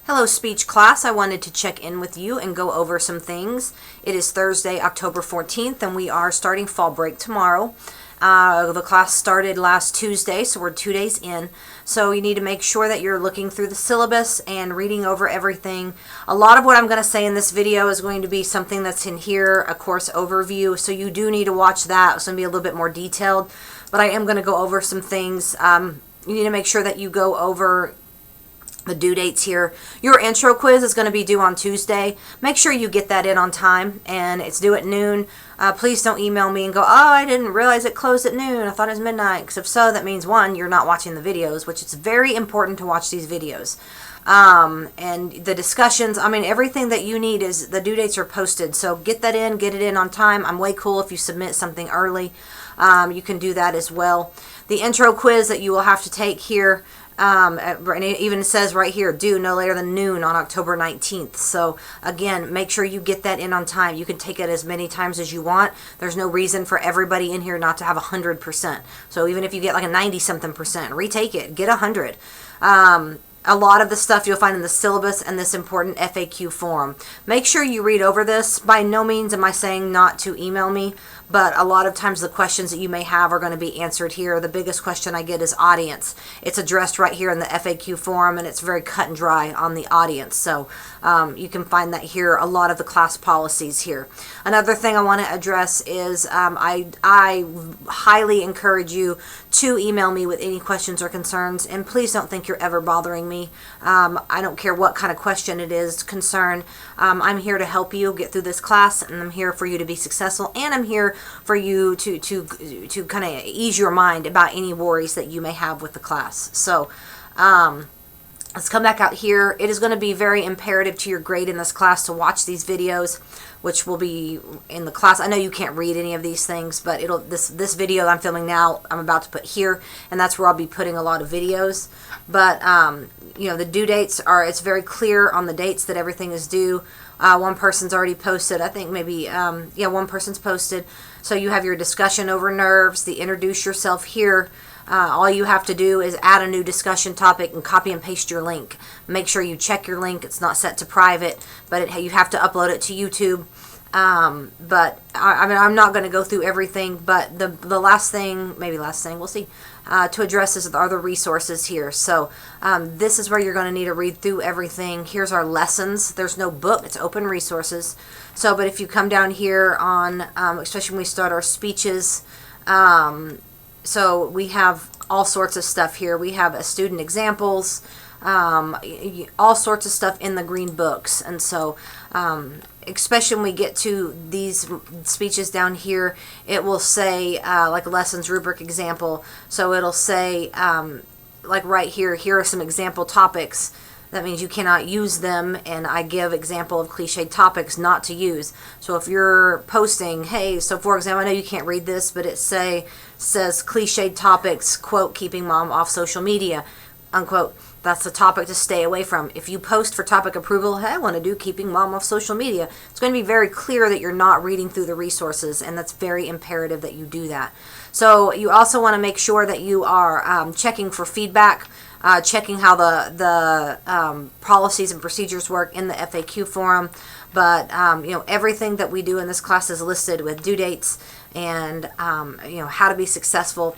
Hello, speech class. I wanted to check in with you and go over some things. It is Thursday, October 14th, and we are starting fall break tomorrow. The class started last Tuesday, so we're 2 days in. So you need to make sure that you're looking through the syllabus and reading over everything. A lot of what I'm going to say in this video is going to be something that's in here, a course overview. So you do need to watch that. It's going to be a little bit more detailed, but I am going to go over some things. You need to make sure that you go over the due dates here. Your intro quiz is going to be due on Tuesday. Make sure you get that in on time, and it's due at noon. Please don't email me and go, oh, I didn't realize it closed at noon. I thought it was midnight. Because if so, that means, one, you're not watching the videos, which it's very important to watch these videos. And the discussions, I mean, everything that you need is, the due dates are posted. So get that in, get it in on time. I'm way cool if you submit something early. You can do that as well. The intro quiz that you will have to take here, and it even says right here, due no later than noon on October 19th. So again, make sure you get that in on time. You can take it as many times as you want. There's no reason for everybody in here not to have 100%. So even if you get like a 90-something percent, retake it, get 100. A lot of the stuff you'll find in the syllabus and this important FAQ forum. Make sure you read over this. By no means am I saying not to email me, but a lot of times the questions that you may have are going to be answered here. The biggest question I get is audience. It's addressed right here in the FAQ forum, and it's very cut and dry on the audience. So you can find that here, a lot of the class policies here. Another thing I want to address is I highly encourage you to email me with any questions or concerns, and please don't think you're ever bothering me. I don't care what kind of question it is, concern. I'm here to help you get through this class, and I'm here for you to be successful, and I'm here for you to kind of ease your mind about any worries that you may have with the class. So let's come back out here. It is going to be very imperative to your grade in this class to watch these videos, which will be in the class. I know you can't read any of these things, but this video I'm filming now, I'm about to put here, and that's where I'll be putting a lot of videos. But you know, the due dates are, it's very clear on the dates that everything is due. One person's already posted. I think maybe, yeah, one person's posted. So you have your discussion over nerves, the introduce yourself here. All you have to do is add a new discussion topic and copy and paste your link. Make sure you check your link. It's not set to private, but you have to upload it to YouTube. But I mean, I'm not going to go through everything, but the last thing, maybe last thing, we'll see, to address are the resources here. So this is where you're going to need to read through everything. Here's our lessons. There's no book. It's open resources. So, but if you come down here on, especially when we start our speeches, so we have all sorts of stuff here. We have student examples, all sorts of stuff in the green books. And so especially when we get to these speeches down here, it will say like lessons rubric example. So it'll say like right here, here are some example topics. That means you cannot use them, and I give example of cliched topics not to use. So if you're posting, hey, so for example, I know you can't read this, but it says cliched topics, quote, keeping mom off social media, unquote. That's the topic to stay away from. If you post for topic approval, hey, I want to do keeping mom off social media, it's going to be very clear that you're not reading through the resources, and that's very imperative that you do that. So you also want to make sure that you are checking for feedback, checking how the policies and procedures work in the FAQ forum. But you know, everything that we do in this class is listed with due dates and you know, how to be successful.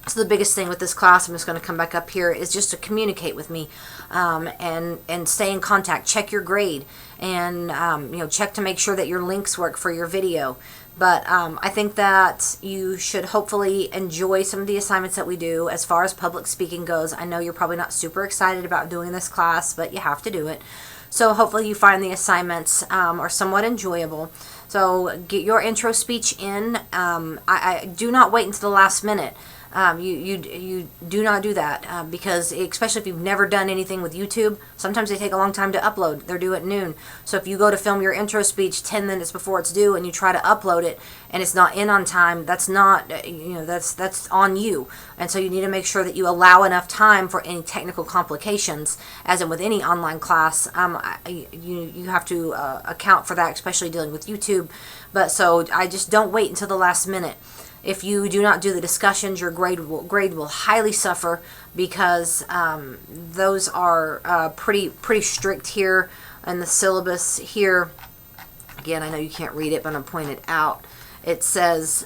So the biggest thing with this class, I'm just going to come back up here, is just to communicate with me and stay in contact. Check your grade, and you know, check to make sure that your links work for your video. But I think that you should hopefully enjoy some of the assignments that we do. As far as public speaking goes, I know you're probably not super excited about doing this class, but you have to do it. So hopefully you find the assignments are somewhat enjoyable. So get your intro speech in. I do not wait until the last minute. You do not do that because especially if you've never done anything with YouTube, sometimes they take a long time to upload. They're due at noon. So if you go to film your intro speech 10 minutes before it's due and you try to upload it and it's not in on time, that's not, you know, that's on you. And so you need to make sure that you allow enough time for any technical complications, as in with any online class. You have to account for that, especially dealing with YouTube. But so I just don't wait until the last minute. If you do not do the discussions, your grade will highly suffer, because those are pretty strict here in the syllabus here. Again, I know you can't read it, but I'm pointing it out. It says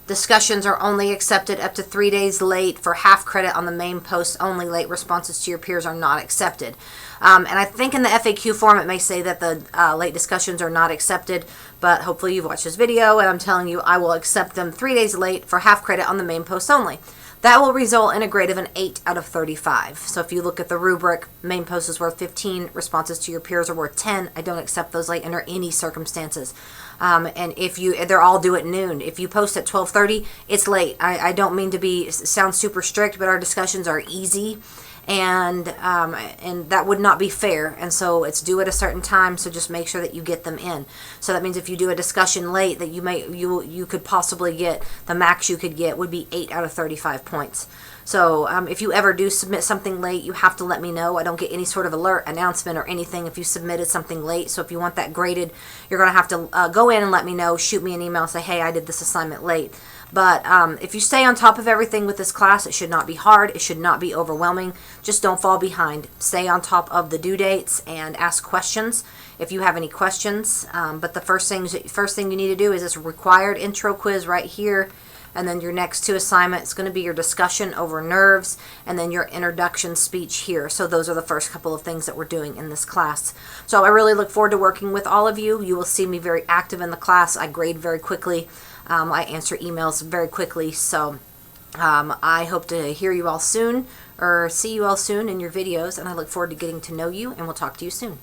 discussions are only accepted up to 3 days late for half credit on the main post only. Late responses to your peers are not accepted. And I think in the FAQ form it may say that the late discussions are not accepted, but hopefully you've watched this video and I'm telling you I will accept them 3 days late for half credit on the main post only. That will result in a grade of an 8 out of 35. So if you look at the rubric, main post is worth 15, responses to your peers are worth 10. I don't accept those late under any circumstances. And if they're all due at noon. If you post at 12:30, it's late. I don't mean to sound super strict, but our discussions are easy, and that would not be fair. And so it's due at a certain time, so just make sure that you get them in. So that means if you do a discussion late, that you could possibly get, the max you could get would be 8 out of 35 points. So if you ever do submit something late, you have to let me know. I don't get any sort of alert, announcement, or anything if you submitted something late. So if you want that graded, you're going to have to go in and let me know, shoot me an email, say, hey, I did this assignment late. But if you stay on top of everything with this class, it should not be hard. It should not be overwhelming. Just don't fall behind. Stay on top of the due dates and ask questions if you have any questions. But the first thing you need to do is this required intro quiz right here. And then your next 2 assignments is going to be your discussion over nerves and then your introduction speech here. So those are the first couple of things that we're doing in this class. So I really look forward to working with all of you. You will see me very active in the class. I grade very quickly. I answer emails very quickly. So I hope to hear you all soon, or see you all soon in your videos. And I look forward to getting to know you, and we'll talk to you soon.